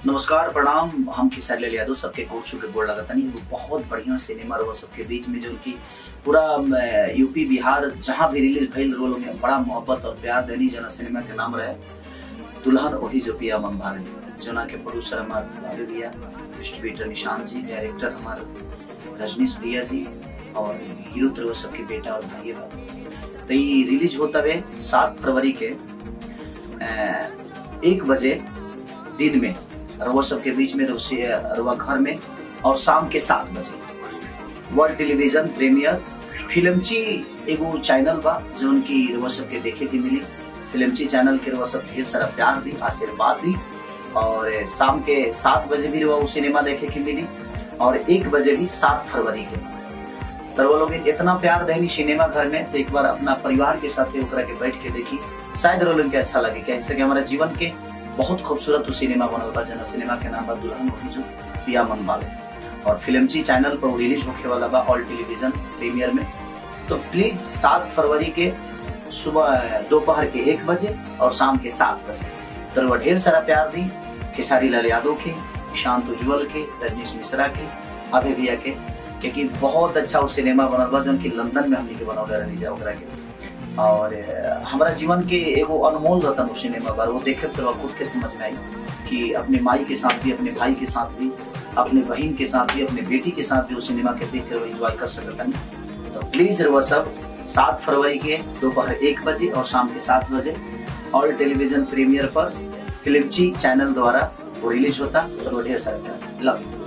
नमस्कार प्रणाम। हम खेसारी लाल यादव सबके कोट छू के गोड़ लगाता नहीं। बहुत बढ़िया सिनेमा रहा सबके बीच में जो उनकी पूरा यूपी बिहार जहाँ भी रिलीज भइल रोल में बड़ा मोहब्बत और प्यार देनी जना सिनेमा के नाम रहे दुल्हन वही जो पिया मन भागे। जना के प्रोड्यूसर हमारे भैया, डिस्ट्रीब्यूटर निशांत जी, डायरेक्टर हमारे रजनीश भैया जी और हीरो तो सबके बेटा और भाई बा। तो ये रिलीज होता है 7 फरवरी के 1 बजे दिन में रवा सबके बीच में रवा घर में, और शाम के 7 बजे वर्ल्ड टेलीविजन प्रीमियर। फिल्मची एगो चैनल बा जो उनकी रवा सबके देखे के मिली। फिल्मची चैनल के रवा सब ढेर सारा प्यार दी, आशीर्वाद दी, और शाम के 7 बजे भी रवा सिनेमा देखे के मिली, और 1 बजे भी 7 फरवरी के। तो वो लोग इतना प्यार देनी सिनेमा घर में, तो एक बार अपना परिवार के साथ ओकरा के बैठ के देखी, शायद रोल के अच्छा लगे। कैसे कि हमारे जीवन के बहुत खूबसूरत सिनेमा बनल बा, जना सिनेमा के नाम बा दुल्हन वही जो पिया मन भागे, और फिल्मची चैनल पर रिलीज होने वाला बा ऑल टेलीविजन प्रीमियर में। तो प्लीज 7 फरवरी के सुबह दोपहर के 1 बजे और शाम के 7 बजे तो वह ढेर सारा प्यार दी खेसारी लाल यादव के, निशांत उज्ज्वल के, रजनीश मिश्रा के, अभय भैया के, क्योंकि बहुत अच्छा वो सिनेमा बनल बा जो उनकी लंदन में हमने के बनौले रहनी जा ओकरा के। और हमारा जीवन के एगो अनमोल रतन वो सिनेमा बार वो देखे तो खुद के समझ में आई कि अपने माई के साथ भी, अपने भाई के साथ भी, अपने बहन के साथ भी, अपने बेटी के साथ भी वो सिनेमा के देख कर एंजॉय कर सकता नहीं। तो प्लीज वो सब 7 फरवरी के दोपहर 1 बजे और शाम के 7 बजे ऑल टेलीविजन प्रीमियर पर फिल्मची चैनल द्वारा वो रिलीज होता। और वो ढेर सारा लव यू।